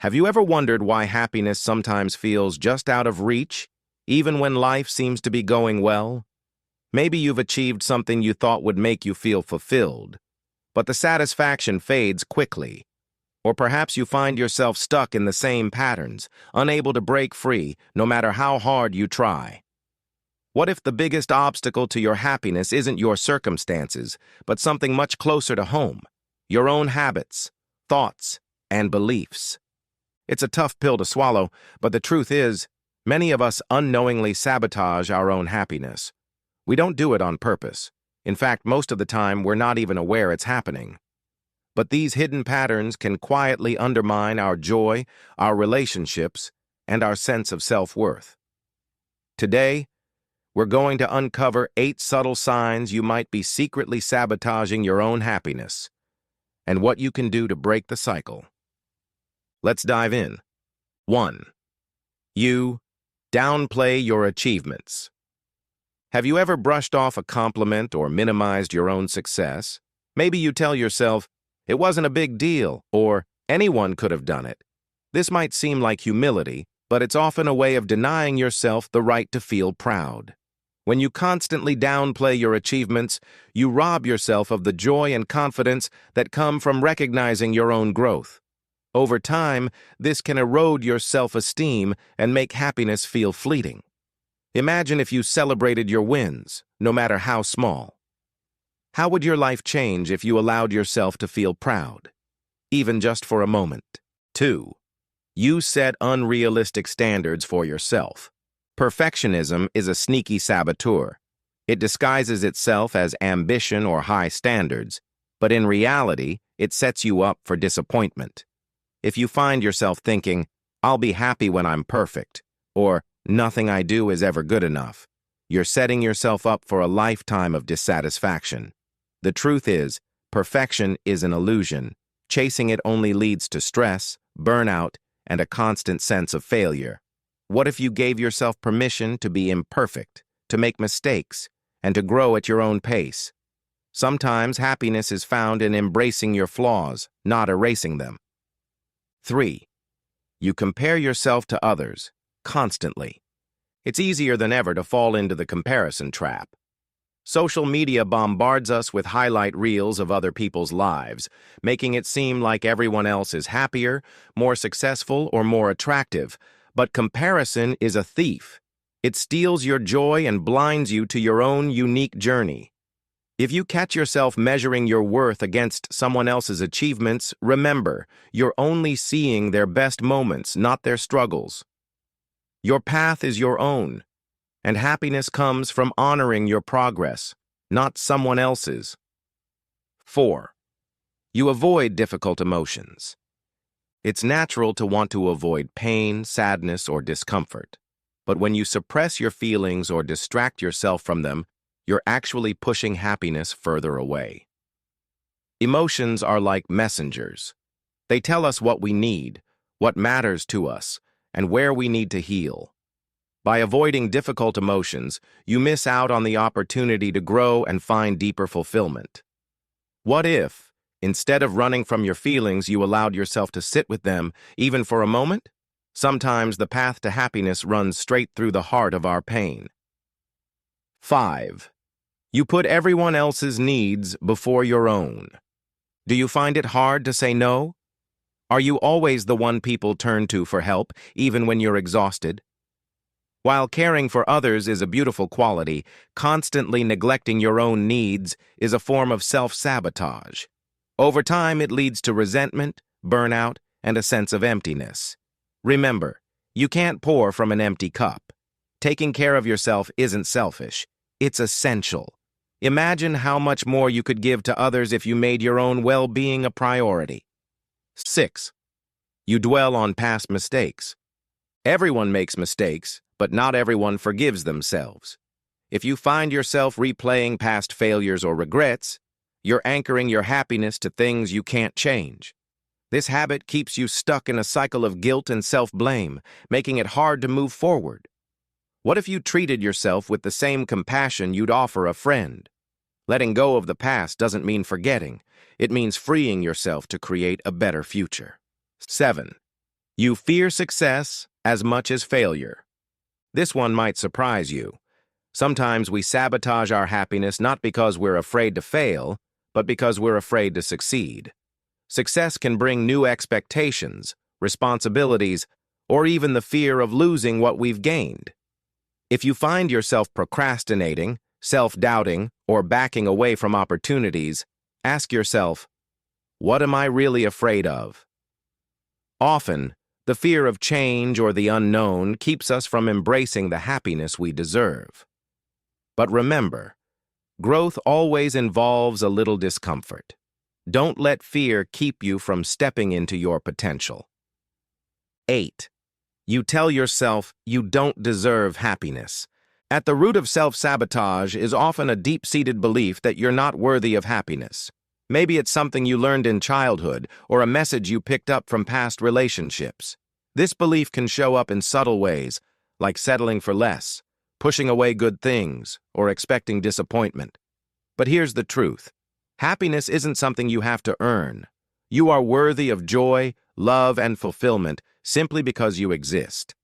Have you ever wondered why happiness sometimes feels just out of reach, even when life seems to be going well? Maybe you've achieved something you thought would make you feel fulfilled, but the satisfaction fades quickly. Or perhaps you find yourself stuck in the same patterns, unable to break free, no matter how hard you try. What if the biggest obstacle to your happiness isn't your circumstances, but something much closer to home? Your own habits, thoughts, and beliefs. It's a tough pill to swallow, but the truth is, many of us unknowingly sabotage our own happiness. We don't do it on purpose. In fact, most of the time, we're not even aware it's happening. But these hidden patterns can quietly undermine our joy, our relationships, and our sense of self-worth. Today, we're going to uncover 8 subtle signs you might be secretly sabotaging your own happiness, and what you can do to break the cycle. Let's dive in. 1. You downplay your achievements. Have you ever brushed off a compliment or minimized your own success? Maybe you tell yourself, "It wasn't a big deal," or "Anyone could have done it." This might seem like humility, but it's often a way of denying yourself the right to feel proud. When you constantly downplay your achievements, you rob yourself of the joy and confidence that come from recognizing your own growth. Over time, this can erode your self-esteem and make happiness feel fleeting. Imagine if you celebrated your wins, no matter how small. How would your life change if you allowed yourself to feel proud, even just for a moment? 2. You set unrealistic standards for yourself. Perfectionism is a sneaky saboteur. It disguises itself as ambition or high standards, but in reality, it sets you up for disappointment. If you find yourself thinking, "I'll be happy when I'm perfect," or "Nothing I do is ever good enough," you're setting yourself up for a lifetime of dissatisfaction. The truth is, perfection is an illusion. Chasing it only leads to stress, burnout, and a constant sense of failure. What if you gave yourself permission to be imperfect, to make mistakes, and to grow at your own pace? Sometimes happiness is found in embracing your flaws, not erasing them. 3. You compare yourself to others, constantly. It's easier than ever to fall into the comparison trap. Social media bombards us with highlight reels of other people's lives, making it seem like everyone else is happier, more successful, or more attractive. But comparison is a thief. It steals your joy and blinds you to your own unique journey. If you catch yourself measuring your worth against someone else's achievements, remember, you're only seeing their best moments, not their struggles. Your path is your own, and happiness comes from honoring your progress, not someone else's. 4. You avoid difficult emotions. It's natural to want to avoid pain, sadness, or discomfort. But when you suppress your feelings or distract yourself from them, you're actually pushing happiness further away. Emotions are like messengers. They tell us what we need, what matters to us, and where we need to heal. By avoiding difficult emotions, you miss out on the opportunity to grow and find deeper fulfillment. What if, instead of running from your feelings, you allowed yourself to sit with them, even for a moment? Sometimes the path to happiness runs straight through the heart of our pain. 5. You put everyone else's needs before your own. Do you find it hard to say no? Are you always the one people turn to for help, even when you're exhausted? While caring for others is a beautiful quality, constantly neglecting your own needs is a form of self-sabotage. Over time, it leads to resentment, burnout, and a sense of emptiness. Remember, you can't pour from an empty cup. Taking care of yourself isn't selfish. It's essential. Imagine how much more you could give to others if you made your own well-being a priority. 6. You dwell on past mistakes. Everyone makes mistakes, but not everyone forgives themselves. If you find yourself replaying past failures or regrets, you're anchoring your happiness to things you can't change. This habit keeps you stuck in a cycle of guilt and self-blame, making it hard to move forward. What if you treated yourself with the same compassion you'd offer a friend? Letting go of the past doesn't mean forgetting. It means freeing yourself to create a better future. 7. You fear success as much as failure. This one might surprise you. Sometimes we sabotage our happiness not because we're afraid to fail, but because we're afraid to succeed. Success can bring new expectations, responsibilities, or even the fear of losing what we've gained. If you find yourself procrastinating, self-doubting, or backing away from opportunities, ask yourself, what am I really afraid of? Often, the fear of change or the unknown keeps us from embracing the happiness we deserve. But remember, growth always involves a little discomfort. Don't let fear keep you from stepping into your potential. 8. You tell yourself you don't deserve happiness. At the root of self-sabotage is often a deep-seated belief that you're not worthy of happiness. Maybe it's something you learned in childhood or a message you picked up from past relationships. This belief can show up in subtle ways, like settling for less, pushing away good things, or expecting disappointment. But here's the truth. Happiness isn't something you have to earn. You are worthy of joy, love, and fulfillment simply because you exist.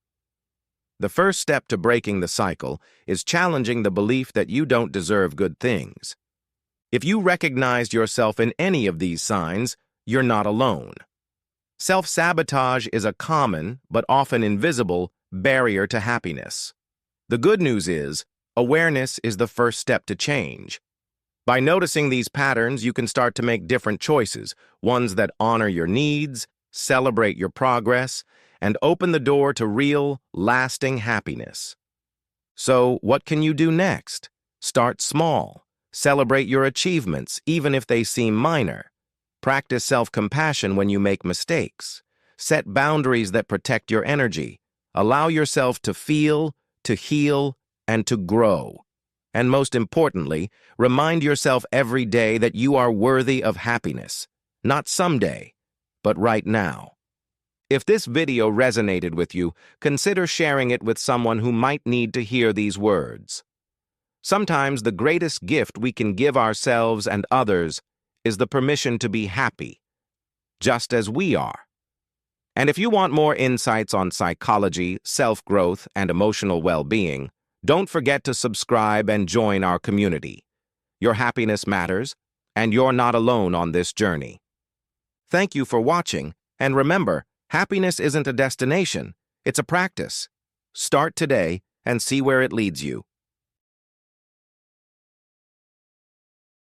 The first step to breaking the cycle is challenging the belief that you don't deserve good things. If you recognized yourself in any of these signs, you're not alone. Self-sabotage is a common, but often invisible, barrier to happiness. The good news is, awareness is the first step to change. By noticing these patterns, you can start to make different choices, ones that honor your needs, celebrate your progress, and open the door to real, lasting happiness. So, what can you do next? Start small. Celebrate your achievements, even if they seem minor. Practice self-compassion when you make mistakes. Set boundaries that protect your energy. Allow yourself to feel, to heal, and to grow. And most importantly, remind yourself every day that you are worthy of happiness. Not someday, but right now. If this video resonated with you, consider sharing it with someone who might need to hear these words. Sometimes the greatest gift we can give ourselves and others is the permission to be happy, just as we are. And if you want more insights on psychology, self-growth, and emotional well-being, don't forget to subscribe and join our community. Your happiness matters, and you're not alone on this journey. Thank you for watching, and remember, happiness isn't a destination, it's a practice. Start today and see where it leads you.